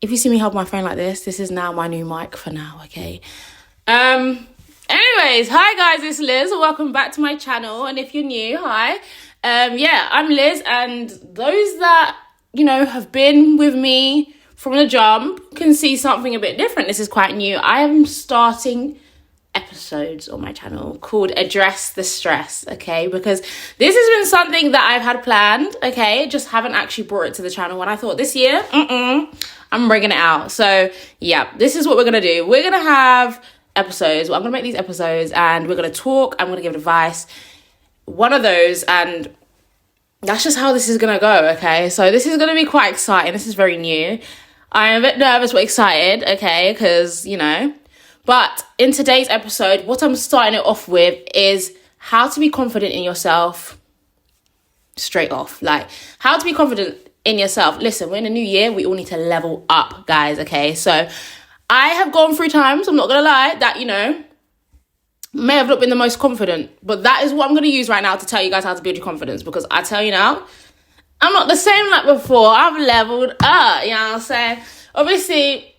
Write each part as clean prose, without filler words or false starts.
if you see me hold my phone like this is now my new mic for now, okay? Anyways, hi guys, it's Liz. Welcome back to my channel. And if you're new, hi. I'm Liz, and those that, have been with me from the jump can see something a bit different. This is quite new. I am starting episodes on my channel called Address the Stress, okay? Because this has been something that I've had planned, okay? Just haven't actually brought it to the channel. And I thought this year, I'm bringing it out. So yeah, this is what we're gonna do. We're gonna have episodes. I'm gonna make these episodes and we're gonna talk. I'm gonna give advice. One of those, and that's just how this is gonna go, okay? So this is gonna be quite exciting. This is very new. I am a bit nervous but excited, okay? Because, But in today's episode, what I'm starting it off with is how to be confident in yourself straight off. Like, how to be confident in yourself. Listen, we're in a new year. We all need to level up, guys, okay? So I have gone through times, I'm not going to lie, that, may have not been the most confident. But that is what I'm going to use right now to tell you guys how to build your confidence. Because I tell you now, I'm not the same like before. I've leveled up, you know what I'm saying? Obviously,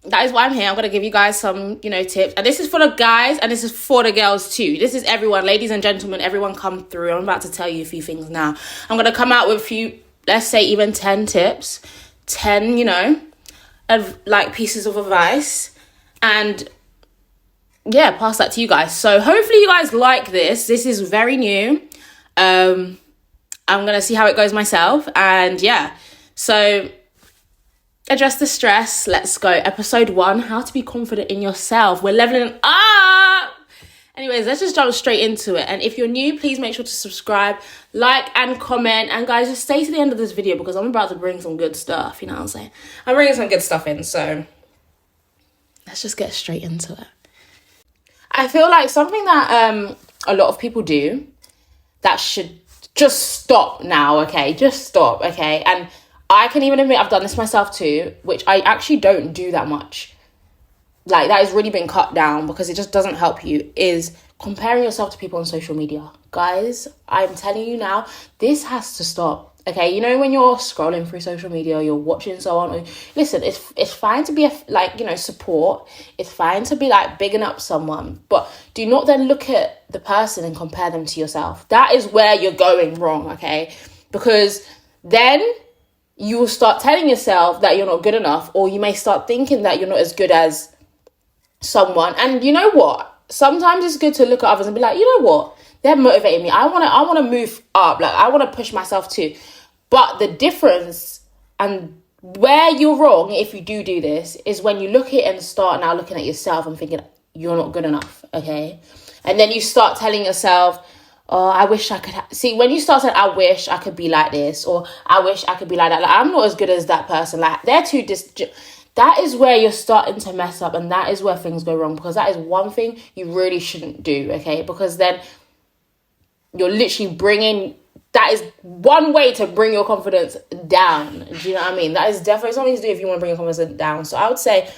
that is why I'm here. I'm going to give you guys some, tips. And this is for the guys and this is for the girls too. This is everyone, ladies and gentlemen, everyone come through. I'm about to tell you a few things now. I'm going to come out with a few, let's say even 10 tips, 10, of like pieces of advice, and yeah, pass that to you guys. So hopefully you guys like this. This is very new. I'm going to see how it goes myself. And yeah, so address the stress. Let's go. Episode 1, how to be confident in yourself. We're leveling up. Anyways, let's just jump straight into it. And if you're new, please make sure to subscribe, like, and comment. And guys, just stay to the end of this video because I'm about to bring some good stuff. You know what I'm saying? I'm bringing some good stuff in. So let's just get straight into it. I feel like something that a lot of people do that should just stop now, okay? Just stop, okay? And I can even admit I've done this myself too, which I actually don't do that much. Like, that has really been cut down because it just doesn't help you, is comparing yourself to people on social media. Guys, I'm telling you now, this has to stop. Okay, when you're scrolling through social media, you're watching someone. Listen, it's fine to be support. It's fine to be bigging up someone, but do not then look at the person and compare them to yourself. That is where you're going wrong, okay? Because then you will start telling yourself that you're not good enough, or you may start thinking that you're not as good as someone. And you know what? Sometimes it's good to look at others and be like, you know what? They're motivating me. I want to move up. Like, I want to push myself too. But the difference and where you're wrong, if you do this, is when you look at it and start now looking at yourself and thinking you're not good enough, okay? And then you start telling yourself, oh, I wish I could... See, when you start saying, I wish I could be like this, or I wish I could be like that, like, I'm not as good as that person. Like, they're too... That is where you're starting to mess up, and that is where things go wrong, because that is one thing you really shouldn't do, okay? Because then you're literally bringing... That is one way to bring your confidence down. Do you know what I mean? That is definitely something to do if you want to bring your confidence down. So I would say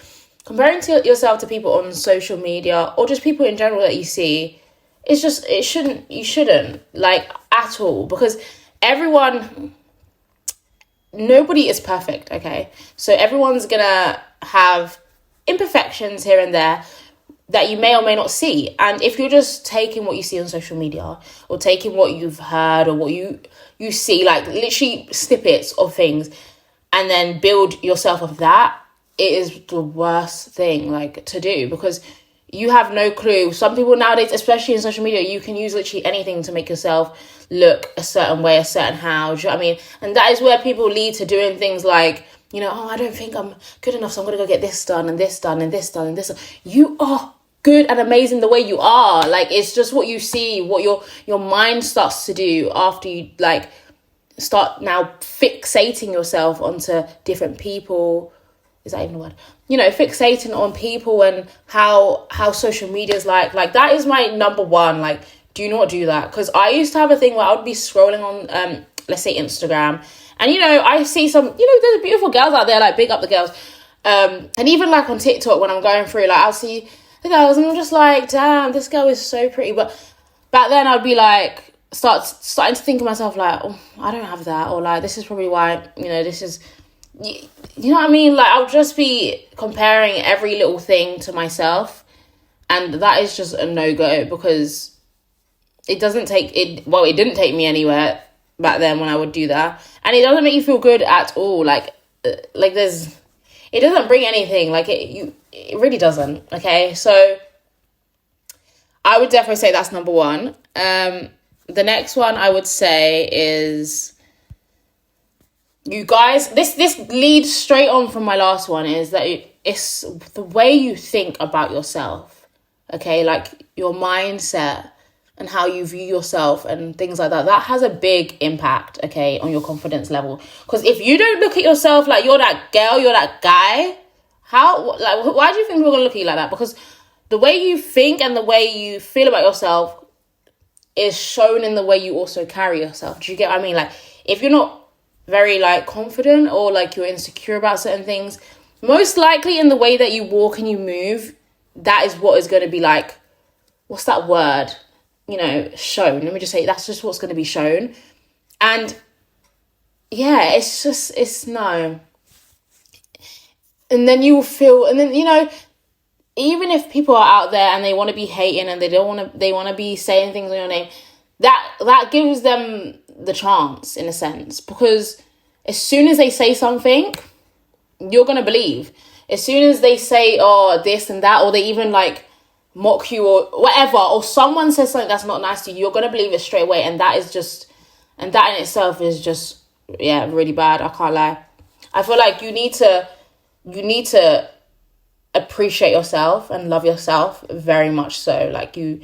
comparing yourself to people on social media or just people in general that you see, you shouldn't like at all, because nobody is perfect, okay? So everyone's gonna have imperfections here and there that you may or may not see. And if you're just taking what you see on social media or taking what you've heard or what you see, like literally snippets of things, and then build yourself of that, it is the worst thing to do, because you have no clue. Some people nowadays, especially in social media, you can use literally anything to make yourself look a certain way, a certain how. Do you know what I mean? And that is where people lead to doing things like, I don't think I'm good enough, so I'm going to go get this done and this done and this done and this done. You are good and amazing the way you are. Like, it's just what you see, what your mind starts to do after you start now fixating yourself onto different people. Is that even a word? Fixating on people and how social media is like that is my number one. Like, do not do that. Because I used to have a thing where I would be scrolling on let's say Instagram, and I see some, there's beautiful girls out there, like, big up the girls, and even like on TikTok when I'm going through, like, I'll see the girls and I'm just like, damn, this girl is so pretty. But back then I'd be like, starting to think of myself like, oh, I don't have that, or like, this is probably why, this is you know what I mean? Like, I'll just be comparing every little thing to myself. And that is just a no-go, because it doesn't take it. Well, it didn't take me anywhere back then when I would do that. And it doesn't make you feel good at all. Like it doesn't bring anything. Like, it really doesn't. Okay. So I would definitely say that's number one. The next one I would say is, you guys, this leads straight on from my last one, is that it's the way you think about yourself. Okay, like your mindset and how you view yourself and things like that. That has a big impact, okay, on your confidence level. Because if you don't look at yourself like you're that girl, you're that guy, why do you think people are going to look at you like that? Because the way you think and the way you feel about yourself is shown in the way you also carry yourself. Do you get what I mean? Like, if you're not very, like, confident, or like you're insecure about certain things, most likely in the way that you walk and you move, that is what is going to be, like, what's that word? You know, shown. Let me just say, that's just what's going to be shown. And yeah, it's no. And then you will feel, and then, you know, even if people are out there and they want to be hating and they want to be saying things on your name, that gives them the chance, in a sense, because as soon as they say something, you're going to believe. As soon as they say, oh, this and that, or they even, like, mock you or whatever, or someone says something that's not nice to you, you're going to believe it straight away. And that in itself is just, yeah, really bad. I can't lie. I feel like you need to appreciate yourself and love yourself very much so. Like, you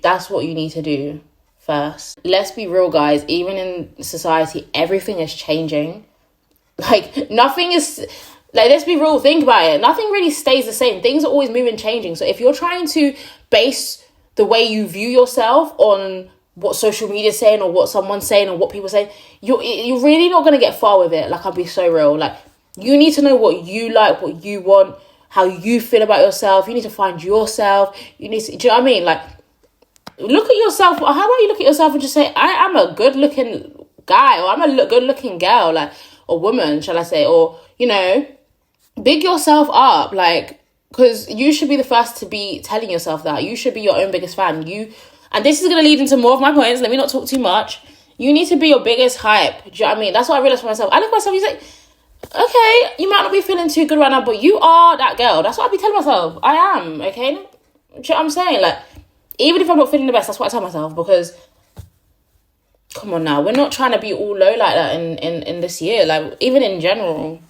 that's what you need to do first. Let's be real, guys. Even in society, everything is changing. Like, nothing is... Like, let's be real, think about it. Nothing really stays the same. Things are always moving, changing. So if you're trying to base the way you view yourself on what social media is saying, or what someone's saying, or what people are saying, you're really not going to get far with it. Like, I'll be so real. Like, you need to know what you like, what you want, how you feel about yourself. You need to find yourself. You need to, do you know what I mean? Like, look at yourself. How about you look at yourself and just say, I am a good-looking guy, or I'm a good-looking girl, like, or woman, shall I say, or, you know... Big yourself up, like, because you should be the first to be telling yourself that. You should be your own biggest fan. And this is going to lead into more of my points. Let me not talk too much. You need to be your biggest hype. Do you know what I mean? That's what I realized for myself. I look at myself, he's like, okay, you might not be feeling too good right now, but you are that girl. That's what I be telling myself. I am, okay? Do you know what I'm saying? Like, even if I'm not feeling the best, that's what I tell myself, because... Come on now, we're not trying to be all low like that in this year. Like, even in general...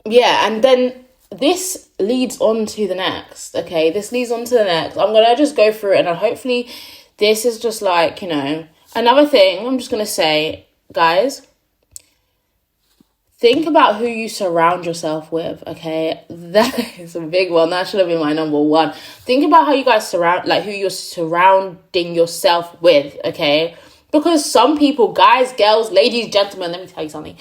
Yeah, and then this leads on to the next, okay? This leads on to the next. I'm going to just go through it, and hopefully this is just, like, you know... Another thing I'm just going to say, guys, think about who you surround yourself with, okay? That is a big one. That should have been my number one. Think about how you guys who you're surrounding yourself with, okay? Because some people, guys, girls, ladies, gentlemen, let me tell you something.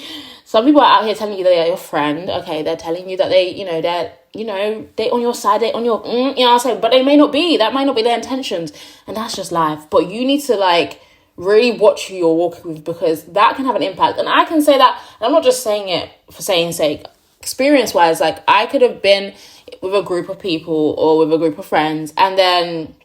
Some people are out here telling you they're your friend, okay? They're telling you that they on your side, they on your, you know what I'm saying? But they may not be. That might not be their intentions. And that's just life. But you need to, like, really watch who you're walking with, because that can have an impact. And I can say that, and I'm not just saying it for saying sake. Experience-wise, like, I could have been with a group of people or with a group of friends, and then...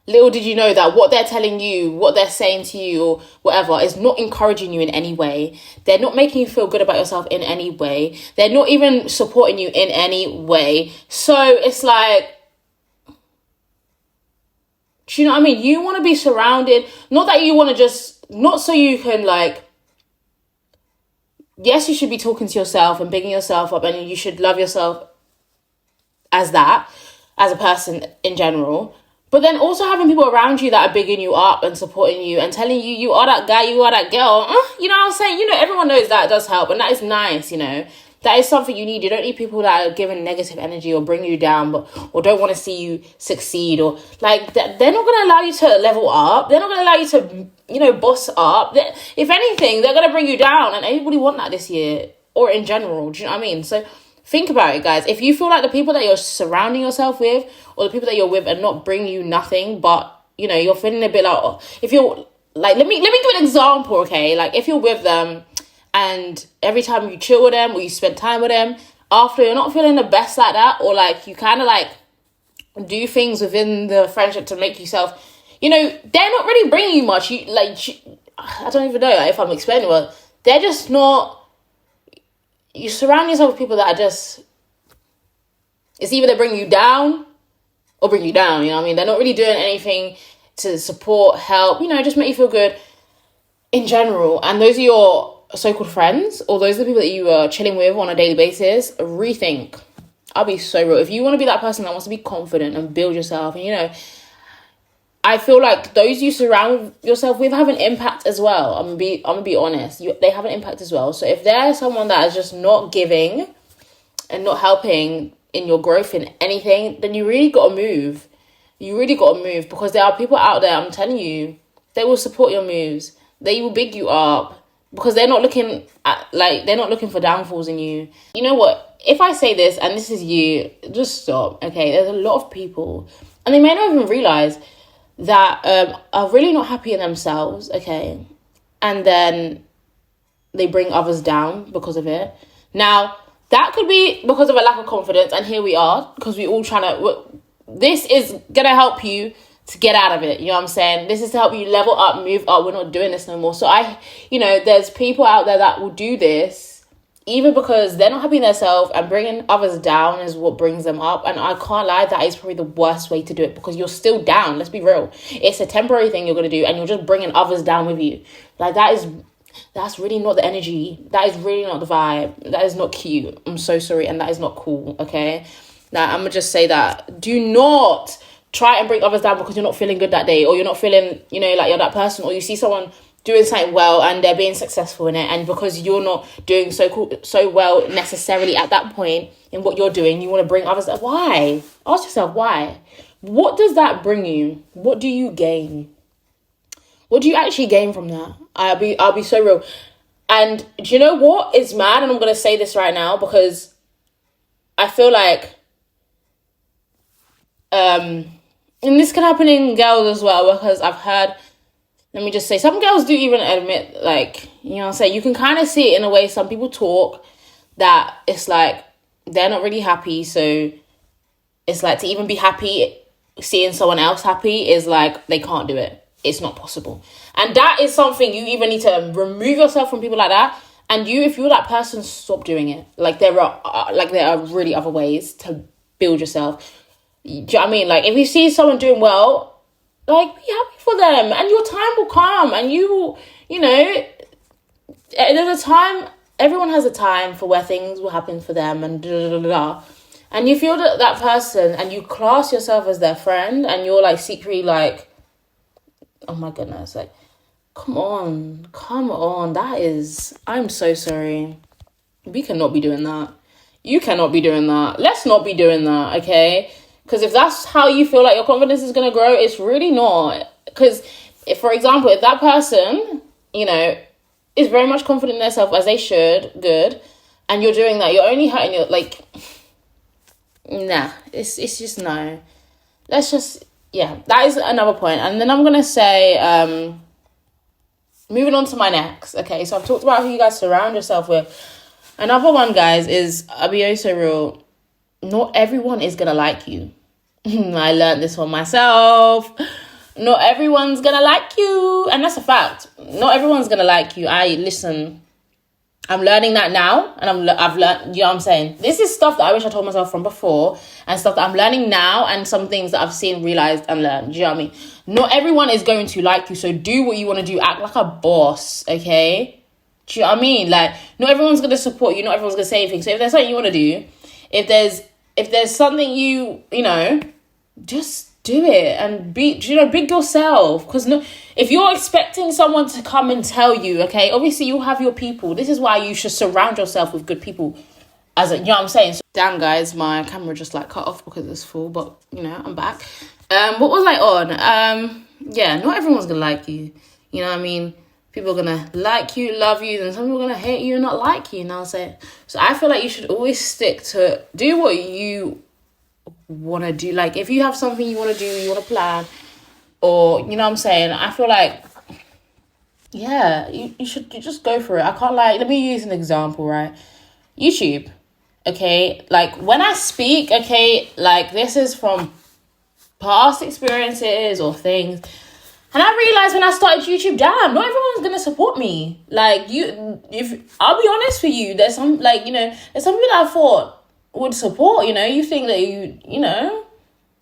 Little did you know that what they're telling you, what they're saying to you, or whatever, is not encouraging you in any way. They're not making you feel good about yourself in any way. They're not even supporting you in any way. So it's like, do you know what I mean? You want to be surrounded, not that you want to just, not so you can, like, yes, you should be talking to yourself and bigging yourself up, and you should love yourself as that, as a person in general. But then also having people around you that are bigging you up and supporting you and telling you, you are that guy, you are that girl. You know what I'm saying? You know, everyone knows that does help. And that is nice, you know. That is something you need. You don't need people that are giving negative energy or bring you down, or don't want to see you succeed. Or, like, they're not going to allow you to level up. They're not going to allow you to, you know, boss up. If anything, they're going to bring you down. And anybody want that this year, or in general. Do you know what I mean? So think about it, guys. If you feel like the people that you're surrounding yourself with, or the people that you're with, are not bringing you nothing, but, you know, you're feeling a bit like, if you're like, let me give you an example, okay? Like, if you're with them and every time you chill with them or you spend time with them, after you're not feeling the best like that, or like you kind of like do things within the friendship to make yourself, you know, they're not really bringing you much. You like, I don't even know if I'm explaining well. They're just not. You surround yourself with people that are just. It's either they bring you down or bring you down. You know what I mean? They're not really doing anything to support, help. You know, just make you feel good in general. And those are your so-called friends, or those are the people that you are chilling with on a daily basis. Rethink. I'll be so real. If you want to be that person that wants to be confident and build yourself, and you know, I feel like those you surround yourself with have an impact as well. I'm gonna be honest. They have an impact as well. So if there's someone that is just not giving and not helping in your growth in anything, then you really got to move. You really got to move, because there are people out there, I'm telling you, they will support your moves. They will big you up, because they're not looking for downfalls in you. You know what? If I say this and this is you, just stop, okay? There's a lot of people, and they may not even realize that are really not happy in themselves, okay? And then they bring others down because of it. Now, that could be because of a lack of confidence, and here we are, because we all trying to... This is going to help you to get out of it, you know what I'm saying? This is to help you level up, move up. We're not doing this no more. So there's people out there that will do this even because they're not happy in themselves, and bringing others down is what brings them up. And I can't lie, that is probably the worst way to do it, because you're still down. Let's be real. It's a temporary thing you're going to do, and you're just bringing others down with you. Like, that's really not the energy. That is really not the vibe. That is not cute. I'm so sorry. And that is not cool, okay? Now, I'm going to just say that. Do not try and bring others down because you're not feeling good that day, or you're not feeling, you know, like you're that person, or you see someone doing something well and they're being successful in it, and because you're not doing so well necessarily at that point in what you're doing, you want to bring others down. Why? Ask yourself, why? What does that bring you? What do you gain? What do you actually gain from that? I'll be so real. And do you know what is mad? And I'm going to say this right now, because I feel like, and this can happen in girls as well, because I've heard, let me just say, some girls do even admit, like, you know what I'm saying, you can kind of see it in a way some people talk, that it's like, they're not really happy, so it's like, to even be happy, seeing someone else happy is like, they can't do it. It's not possible. And that is something you even need to remove yourself from people like that. And if you're that person, stop doing it. Like, there are really other ways to build yourself. Do you know what I mean? Like, if you see someone doing well, like, be happy for them, and your time will come, and you know, there's a time, everyone has a time for where things will happen for them, and and you feel that person, and you class yourself as their friend, and you're like secretly like, oh my goodness, like, come on, I'm so sorry. We cannot be doing that. You cannot be doing that. Let's not be doing that, okay? Because if that's how you feel like your confidence is going to grow, it's really not. Because, if, for example, if that person, you know, is very much confident in themselves, as they should, good, and you're doing that, you're only hurting your, like, nah, it's just no. Let's just, yeah, that is another point. And then I'm going to say, moving on to my next. Okay, so I've talked about who you guys surround yourself with. Another one, guys, is, I'll be so real, not everyone is going to like you. I learned this one myself. Not everyone's going to like you. And that's a fact. Not everyone's going to like you. Listen, I'm learning that now. And I've learned, you know what I'm saying? This is stuff that I wish I told myself from before. And stuff that I'm learning now. And some things that I've seen, realized, and learned. Do you know what I mean? Not everyone is going to like you. So do what you want to do. Act like a boss, okay? Do you know what I mean? Like, not everyone's going to support you. Not everyone's going to say anything. So if there's something you want to do, if there's something you know, just do it and big yourself. Because if you're expecting someone to come and tell you, okay, obviously you'll have your people. This is why you should surround yourself with good people. You know what I'm saying? So, damn, guys, my camera just like cut off because it's full, but you know, I'm back. What was I on? Yeah, not everyone's gonna like you. You know what I mean? People are going to like you, love you, and some people are going to hate you and not like you. You know what I'm saying? So I feel like you should always stick to do what you want to do. Like, if you have something you want to do, you want to plan, or, you know what I'm saying? I feel like yeah, you should just go for it. I can't lie. Let me use an example, right? YouTube, okay? Like, when I speak, okay, like, this is from past experiences or things. And I realized when I started YouTube, damn, not everyone's gonna support me. Like, if I'll be honest with you, there's some, like, there's some people that I thought would support, you think that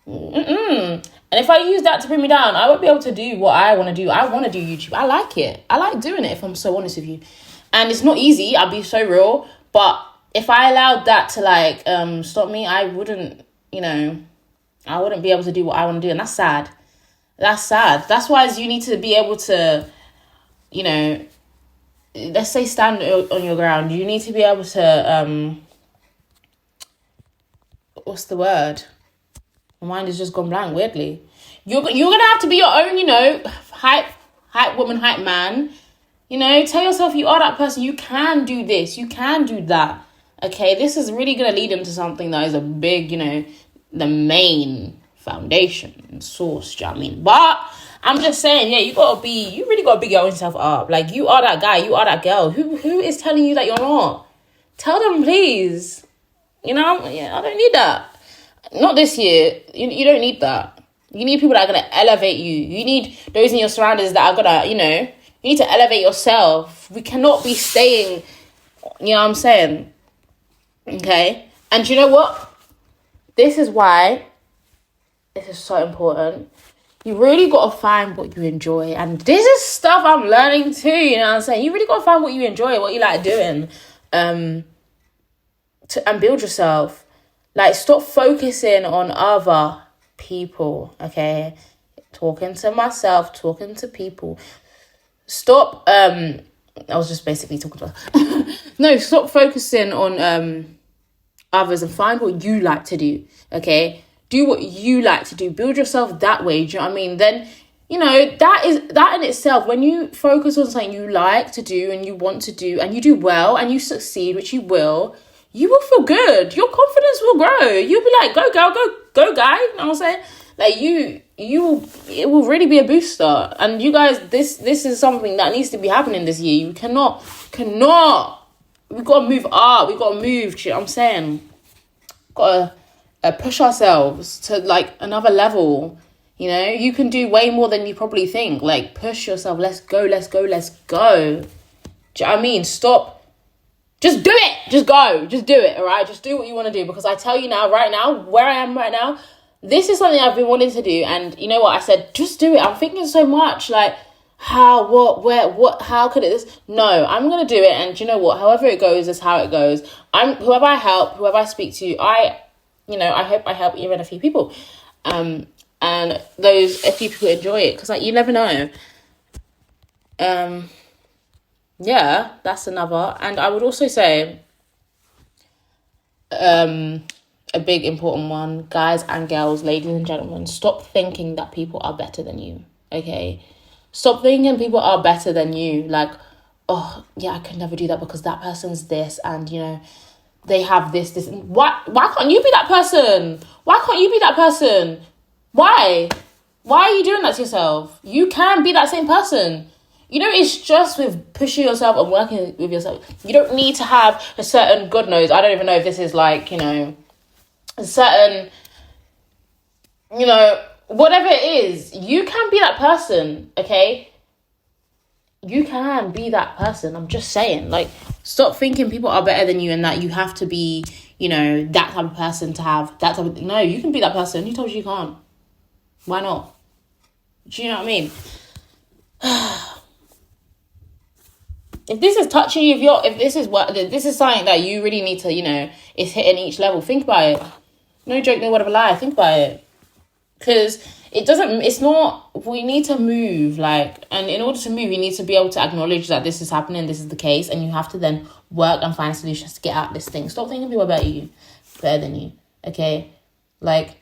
and if I use that to bring me down, I won't be able to do what I want to do. I want to do YouTube. I like it. I like doing it, if I'm so honest with you. And it's not easy, I'll be so real. But if I allowed that to, like, stop me, I wouldn't be able to do what I want to do. And that's sad. That's sad. That's why you need to be able to, let's say, stand on your ground. You need to be able to, what's the word? My mind has just gone blank, weirdly. You're gonna have to be your own, hype woman, hype man. Tell yourself you are that person. You can do this. You can do that. Okay, this is really gonna lead into something that is a big, the main foundation and source. Do you know what I mean? But I'm just saying, yeah, you really gotta big your own self up. Like, you are that guy. You are that girl. Who is telling you that you're not? Tell them, please. I don't need that. Not this year. You don't need that. You need people that are going to elevate you. You need those in your surroundings that are going to, you need to elevate yourself. We cannot be staying, you know what I'm saying? Okay? And you know what? This is why this is so important. You really got to find what you enjoy. And this is stuff I'm learning too, you know what I'm saying? You really got to find what you enjoy, what you like doing. And build yourself. Like, stop focusing on other people, okay? Talking to myself, talking to people. Stop, I was just basically talking to No, stop focusing on others and find what you like to do, okay? Do what you like to do. Build yourself that way, do you know what I mean? Then, that in itself, when you focus on something you like to do and you want to do, and you do well and you succeed, which you will feel good. Your confidence will grow. You'll be like, go girl, go guy. You know what I'm saying? Like, it will really be a booster. And you guys, this is something that needs to be happening this year. You cannot, we've got to move up. We've got to move, you know what I'm saying? Got to push ourselves to, like, another level. You can do way more than you probably think. Like, push yourself. Let's go. Do you know what I mean? Stop. Just do it. Just go. Just do it, all right? Just do what you want to do. Because I tell you now, right now, where I am right now, this is something I've been wanting to do. And you know what? I said, just do it. I'm thinking so much, like, how, what, where, what, how could it this? No, I'm going to do it. And you know what? However it goes is how it goes. Whoever I help, whoever I speak to, I hope I help even a few people. And a few people enjoy it. Because, like, you never know. Yeah, that's another. And I would also say, a big important one, guys and girls, ladies and gentlemen, stop thinking that people are better than you, okay? Stop thinking people are better than you. Like, oh, yeah, I could never do that because that person's this and, they have this. Why can't you be that person? Why can't you be that person? Why? Why are you doing that to yourself? You can be that same person. It's just with pushing yourself and working with yourself. You don't need to have a certain, God knows, I don't even know if this is like, a certain, whatever it is. You can be that person, okay? You can be that person. I'm just saying, like, stop thinking people are better than you and that you have to be, that type of person to have that type of... No, you can be that person. Who told you can't? Why not? Do you know what I mean? If this is touching you, if this is something that you really need to, is hitting each level, think about it. No joke, no word of a lie. Think about it. Because we need to move, like, and in order to move, you need to be able to acknowledge that this is happening, this is the case, and you have to then work and find solutions to get out this thing. Stop thinking people are better than you, okay? Like,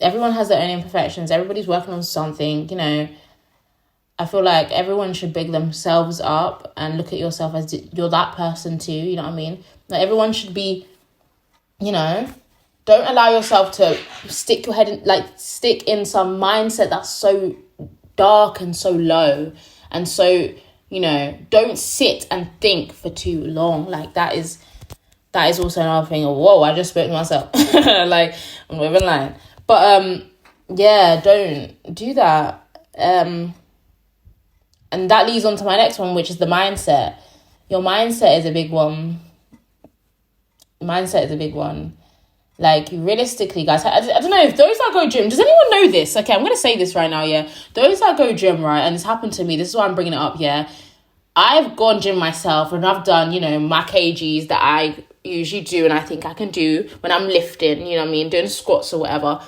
everyone has their own imperfections. Everybody's working on something, I feel like everyone should big themselves up and look at yourself as you're that person too, you know what I mean? Like, everyone should be, don't allow yourself to stick in some mindset that's so dark and so low and so, You know, don't sit and think for too long. Like, that is also another thing. Whoa, I just spoke to myself. Like, I'm not even lying. But yeah, don't do that. And that leads on to my next one, which is the mindset. Your mindset is a big one. Mindset is a big one. Like, realistically, guys, I don't know if those that go gym, does anyone know this? Okay, I'm going to say this right now, yeah. Those that go gym, right, and it's happened to me, this is why I'm bringing it up, yeah. I've gone gym myself and I've done, you know, my kgs that I usually do and I think I can do when I'm lifting, you know what I mean, doing squats or whatever.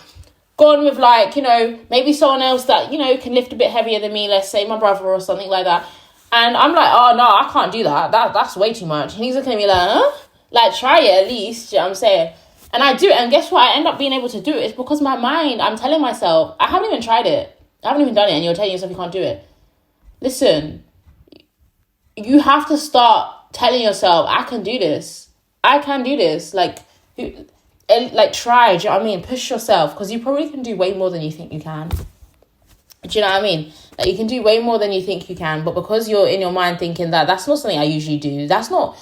Gone with, like, you know, maybe someone else that, you know, can lift a bit heavier than me, let's say my brother or something like that. And I'm like, oh, no, I can't do that. That's way too much. And he's looking at me like, huh? Like, try it at least, you know what I'm saying? And I do it, and guess what? I end up being able to do it. It's because my mind, I'm telling myself, I haven't even tried it. I haven't even done it, and you're telling yourself you can't do it. Listen, you have to start telling yourself, I can do this. I can do this. Like, try, do you know what I mean? Push yourself, because you probably can do way more than you think you can. Do you know what I mean? Like, you can do way more than you think you can, but because you're in your mind thinking that that's not something I usually do, that's not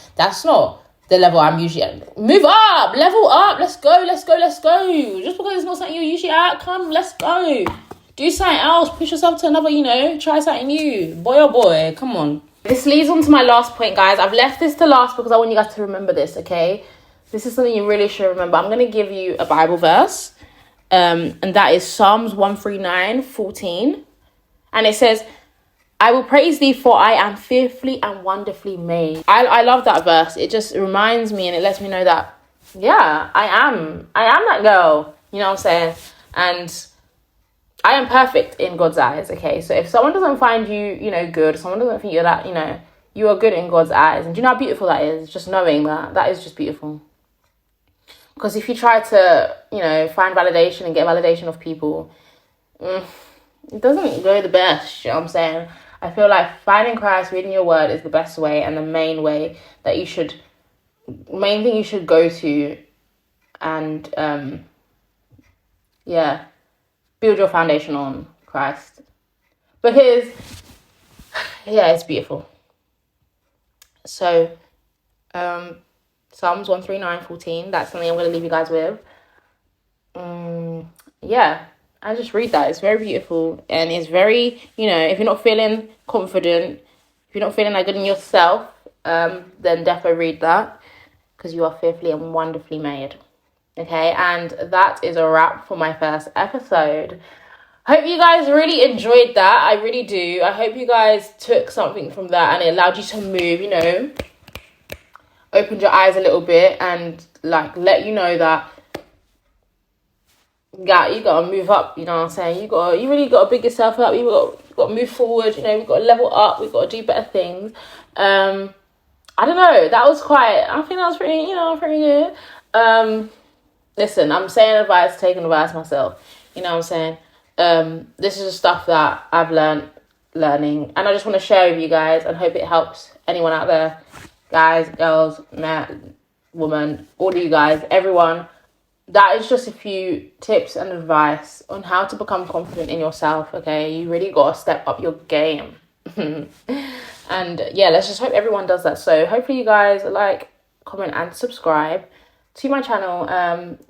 the level I'm usually at. Move up, level up, let's go. Just because it's not something you're usually at, come, let's go. Do something else, push yourself to another, you know, try something new. Boy, oh boy, come on. This leads on to my last point, guys. I've left this to last because I want you guys to remember this, okay? This is something you really should remember. I'm going to give you a Bible verse, and that is Psalms 139:14. And it says, I will praise thee, for I am fearfully and wonderfully made. I love that verse. It just reminds me and it lets me know that, yeah, I am that girl. You know what I'm saying? And I am perfect in God's eyes, okay? So if someone doesn't find you, you know, good, someone doesn't think you're that, you know, you are good in God's eyes. And do you know how beautiful that is? Just knowing that is just beautiful. Because if you try to, you know, find validation and get validation of people, it doesn't go the best, you know what I'm saying? I feel like finding Christ, reading your word is the best way and the main way that main thing you should go to and, yeah, build your foundation on Christ. Because, yeah, it's beautiful. So, Psalms 139:14, that's something I'm going to leave you guys with. Yeah. I just read that. It's very beautiful. And it's very, you know, if you're not feeling confident, if you're not feeling that good in yourself, then defo read that. Because you are fearfully and wonderfully made. Okay, and that is a wrap for my first episode. Hope you guys really enjoyed that. I really do. I hope you guys took something from that and it allowed you to move, you know. Opened your eyes a little bit and, like, let you know that you gotta move up, you know what I'm saying? You really gotta big yourself up. You got to move forward. You know, we've got to level up. We've got to do better things. I don't know. I think that was pretty good. Listen, I'm saying advice, taking advice myself. You know what I'm saying? This is the stuff that I've learning, and I just want to share with you guys, and hope it helps anyone out there, guys, girls, man, woman, all of you guys, everyone. That is just a few tips and advice on how to become confident in yourself, okay? You really got to step up your game. And yeah, let's just hope everyone does that. So hopefully you guys like, comment and subscribe to my channel.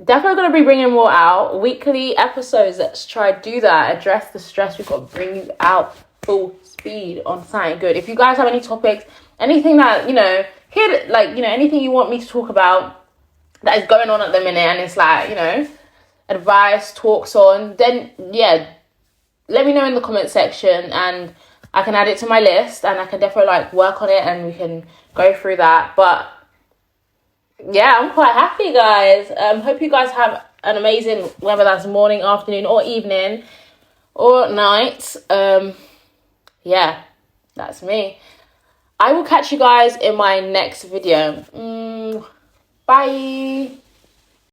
Definitely going to be bringing more out. Weekly episodes. Let's try to do that. Address the stress. We've got to bring you out full speed on something good. If you guys have any topics, anything that, you know, anything you want me to talk about that is going on at the minute, and it's like, you know, advice, talks on, then yeah, let me know in the comment section and I can add it to my list and I can definitely like work on it and we can go through that. But yeah, I'm quite happy, guys. Hope you guys have an amazing, whether that's morning, afternoon or evening or night. Yeah, that's me. I will catch you guys in my next video. Bye.